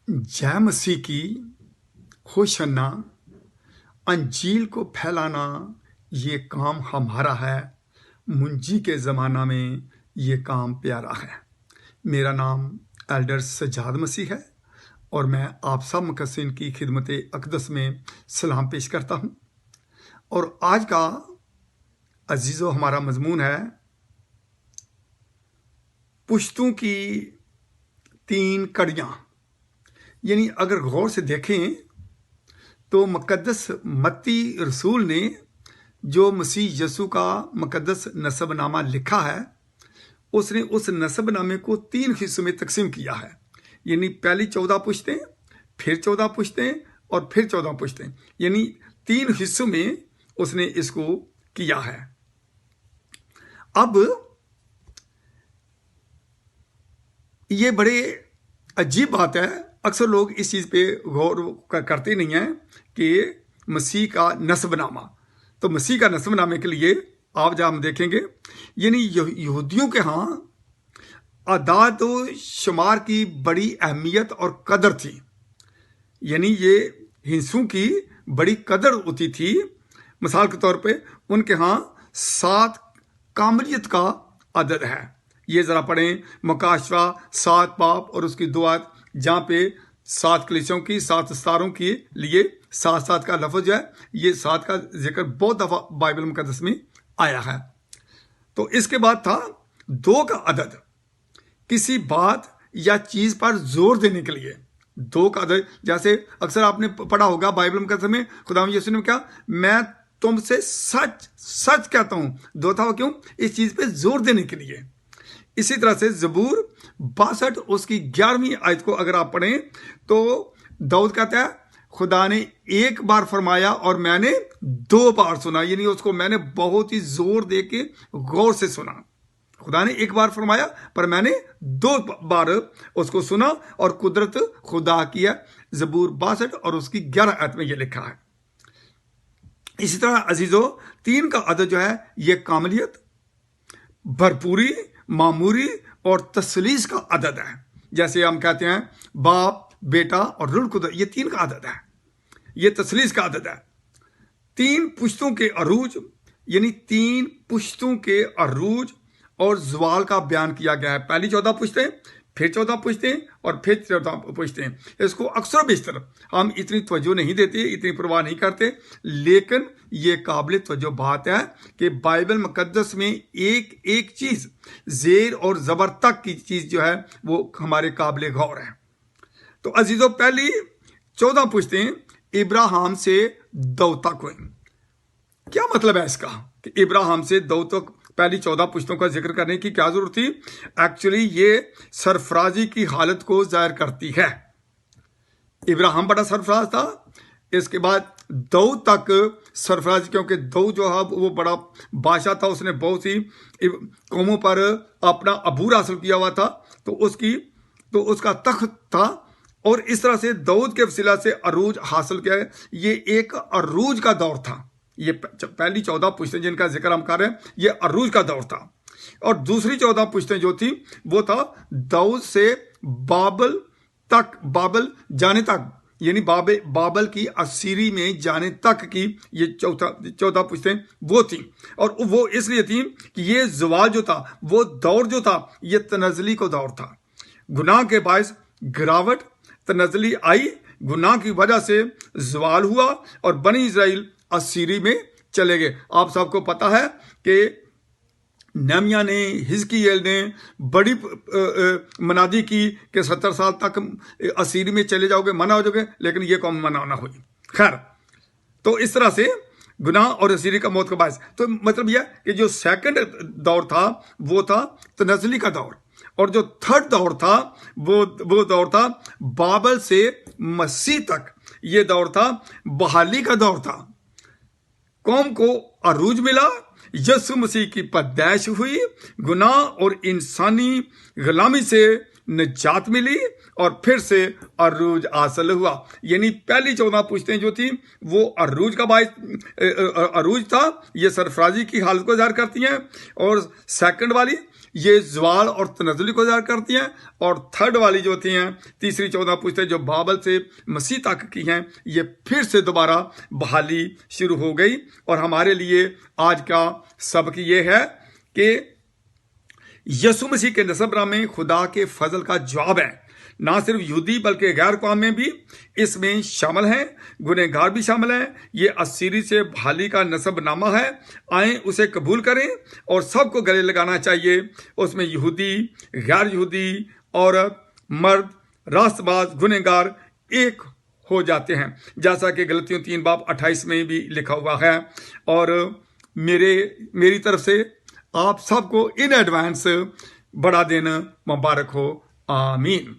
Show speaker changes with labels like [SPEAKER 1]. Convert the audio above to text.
[SPEAKER 1] जय मसीह की होशन्ना। अंजील को फैलाना ये काम हमारा है। मुंजी के ज़माना में ये काम प्यारा है। मेरा नाम एल्डर सज्जाद मसीह है और मैं आप सब मुकस्सिन की खिदमत अक़दस में सलाम पेश करता हूँ। और आज का अजीज़ो हमारा मजमून है पुश्तों की 3 कड़ियाँ। यानी अगर गौर से देखें तो मुकद्दस मत्ती रसूल ने जो मसीह यसु का मुकद्दस नसबनामा लिखा है, उसने उस नसबनामे को 3 हिस्सों में तकसीम किया है। यानी पहली 14 पुश्तें, फिर 14 पुश्तें और फिर 14 पुश्तें, यानी 3 हिस्सों में उसने इसको किया है। अब ये बड़े अजीब बात है, अक्सर लोग इस चीज़ पे गौर करते नहीं हैं कि मसीह का नस्बनामा। तो मसीह का नस्बनामे के लिए आप जब हम देखेंगे, यानी यहूदियों के यहाँ आदाद व शुमार की बड़ी अहमियत और कदर थी। यानी ये हिंसों की बड़ी कदर होती थी। मिसाल के तौर पे उनके यहाँ 7 कामलियत का अदद है। ये ज़रा पढ़ें मुकाशवा 7 बाब और उसकी दुआत, जहाँ पे 7 कलीसियों की 7 सितारों के लिए 7 का लफ्ज़ है। ये 7 का जिक्र बहुत दफ़ा बाइबल मुकद्दस में आया है। तो इसके बाद था 2 का अदद, किसी बात या चीज़ पर जोर देने के लिए 2 का अदद। जैसे अक्सर आपने पढ़ा होगा बाइबल मुकद्दस में, खुदा यीशु ने क्या, मैं तुमसे सच सच कहता हूँ। 2 था, क्यों? इस चीज़ पे जोर देने के लिए। इसी तरह से ज़बूर 62 उसकी 11वीं आयत को अगर आप पढ़ें तो दाऊद कहता है, खुदा ने 1 बार फरमाया और मैंने 2 बार सुना। यानी उसको मैंने बहुत ही जोर दे के गौर से सुना। खुदा ने 1 बार फरमाया पर मैंने 2 बार उसको सुना, और कुदरत खुदा की है। ज़बूर 62 और उसकी 11 आयत में यह लिखा है। इसी तरह अजीजो 3 का अदद जो है, ये कामलियत, भरपूरी, मामूरी और तसलीस का अदद है। जैसे हम कहते हैं बाप, बेटा और रुल कुदरत, ये 3 का अदद है। ये तसलीस का अदद है। 3 पुश्तों के अरूज, यानी 3 पुश्तों के अरूज और ज़वाल का बयान किया गया है। पहली 14 पुश्तें, फिर 14 पुश्तें और फिर 14 पुश्तें। इसको अक्सर बेशतर हम इतनी तवज्जो नहीं देते, इतनी परवाह नहीं करते, लेकिन ये काबिल तवज्जो बात है कि बाइबल मुकद्दस में एक एक चीज़, ज़ेर और ज़बर तक की चीज़ जो है वो हमारे काबिल गौर है। तो अजीज़ों, पहली 14 पुश्तें इब्राहिम से दाऊद तक हुई। क्या मतलब है इसका कि इब्राहिम से दाऊद तक पहली 14 पुश्तों का जिक्र करने की क्या जरूरत थी? एक्चुअली ये सरफराजी की हालत को जाहिर करती है। इब्राहिम बड़ा सरफराज था, इसके बाद दाऊद तक सरफराज, क्योंकि दाऊद जो है वो बड़ा बादशाह था, उसने बहुत सी कौमों पर अपना अबूर हासिल किया हुआ था, तो उसका तख्त था। और इस तरह से दाऊद के वसीला से अरूज हासिल किया है। ये एक अरूज का दौर था। ये पहली 14 पुश्तें जिनका जिक्र हम कर रहे हैं, ये अरूज का दौर था। और दूसरी 14 पुश्तें जो थी वो था दाऊद से बाबल तक, बाबल जाने तक, यानी बाबल की असीरी में जाने तक की ये 14 पुश्तें वो थी। और वो इसलिए थी कि ये ज़वाल जो था, वो दौर जो था, ये तनज़ली को दौर था। गुनाह के बायस गिरावट, तनज़ली आई, गुनाह की वजह से ज़वाल हुआ और बनी इज़राइल असीरी में चले गए। आप सबको पता है कि नेहमिया ने, हिजकिय्येल ने बड़ी मनादी की कि 70 साल तक असीरी में चले जाओगे, मना हो जाओगे, लेकिन ये कौम मना ना हुई। खैर, तो इस तरह से गुनाह और असीरी का मौत का बायस। तो मतलब यह कि जो सेकंड दौर था वो था तनज़ली का दौर, और जो थर्ड दौर था वो दौर था बाबल से मसीह तक। ये दौर था बहाली का दौर था। कौम को अरूज मिला, यसु मसीह की पैदाइश हुई, गुनाह और इंसानी गुलामी से निजात मिली और फिर से अरूज हासिल हुआ। यानी पहली 14 पुश्तें जो थी वो अरूज का अरूज था, ये सरफराजी की हालत को ज़ाहिर करती हैं। और सेकंड वाली ये ज़वाल और तनज़्ज़ुल को ज़ाहिर करती हैं। और थर्ड वाली जो होती हैं, तीसरी 14 पुश्तें जो बाबल से मसीह तक की हैं, ये फिर से दोबारा बहाली शुरू हो गई। और हमारे लिए आज का सबक ये है कि यसु मसीह के नसबनामे खुदा के फजल का जवाब है। ना सिर्फ यहूदी बल्कि गैर कौम में भी इसमें शामिल हैं, गुनहगार भी शामिल हैं। ये अस्सीरी से बहाली का नसबनामा है। आए उसे कबूल करें और सबको गले लगाना चाहिए। उसमें यहूदी, गैर यहूदी, औरत, मर्द, रास्तबाज, गुनहगार एक हो जाते हैं, जैसा कि गलतियों 3:28 में भी लिखा हुआ है। और मेरी तरफ से आप सबको इन एडवांस बड़ा दिन मुबारक हो। आमीन।